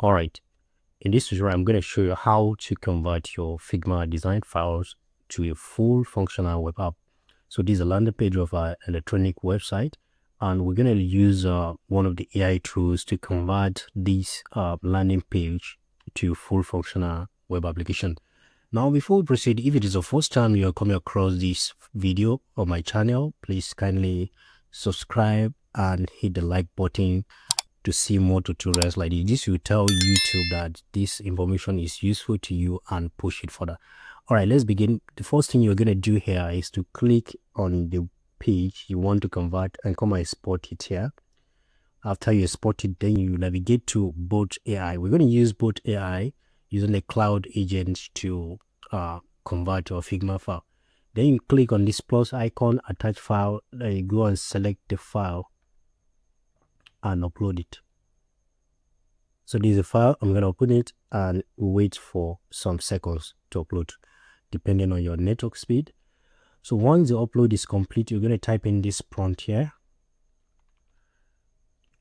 All right, in this tutorial, I'm going to show you how to convert your Figma design files to a full functional web app. So this is a landing page of our electronic website, and we're going to use one of the AI tools to convert this landing page to full functional web application. Now, before we proceed, if it is the first time you are coming across this video on my channel, please kindly subscribe and hit the like button to see more tutorials like this. This will tell YouTube that this information is useful to you and push it further. All right, let's begin. The first thing you're going to do here is to click on the page you want to convert and come and export it here. After you export it, then you navigate to Bolt AI. We're going to use Bolt AI using the cloud agent to convert your Figma file. Then you click on this plus icon, attach file, then you go and select the file and upload it. So this is a file. I'm going to open it and wait for some seconds to upload depending on your network speed. So once the upload is complete, you're going to type in this prompt here.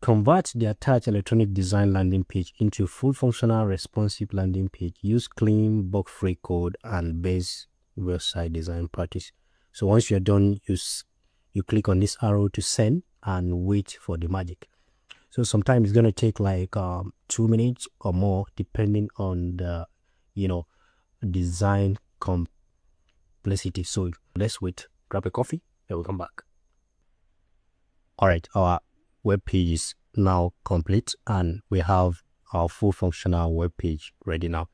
Convert the attached electronic design landing page into full functional responsive landing page. Use clean, bug-free code and base website design practice. So once you're done, you click on this arrow to send and wait for the magic. So sometimes it's going to take like 2 minutes or more depending on the design complexity. So let's wait, grab a coffee, and we'll come back. All right, our web page is now complete and we have our full functional web page ready now.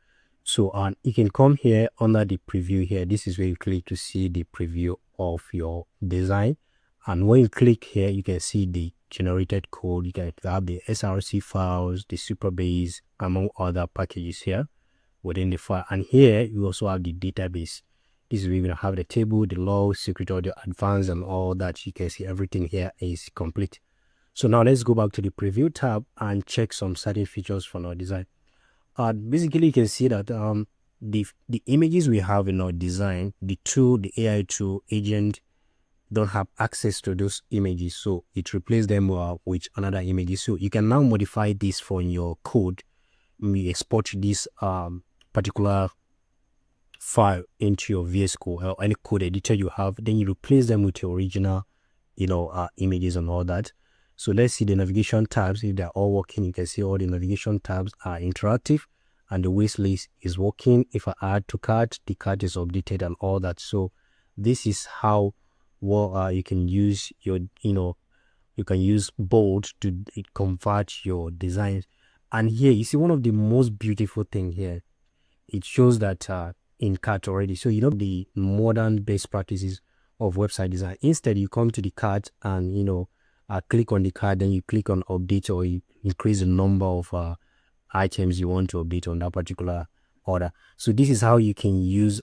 So you can come here under the preview here. This is where you click to see the preview of your design, and when you click here you can see the generated code. You can have the src files, the Superbase, among other packages here within the file. And here you also have the database. This is where you're going to have the table, the log, secret audio, advanced, and all that. You can see everything here is complete. So now let's go back to the preview tab and check some certain features from our design. Basically you can see that the images we have in our design, the AI tool agent don't have access to those images, so it replaces them with another images. So you can now modify this from your code. You export this particular file into your VS Code or any code editor you have, then you replace them with your original images and all that. So let's see the navigation tabs. If they're all working, you can see all the navigation tabs are interactive and the wish list is working. If I add to cart, the cart is updated and all that. So this is how you can use your you can use Bolt to convert your designs. And here you see one of the most beautiful thing here. It shows that in cart already. So the modern best practices of website design. Instead you come to the cart and click on the card, then you click on update, or you increase the number of items you want to update on that particular order. So this is how you can use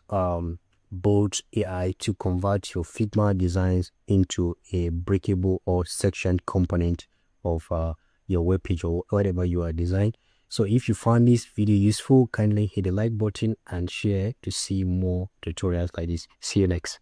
Bolt AI to convert your Figma designs into a breakable or sectioned component of your web page or whatever you are designing. So if you found this video useful, kindly hit the like button and share to see more tutorials like this. See you next.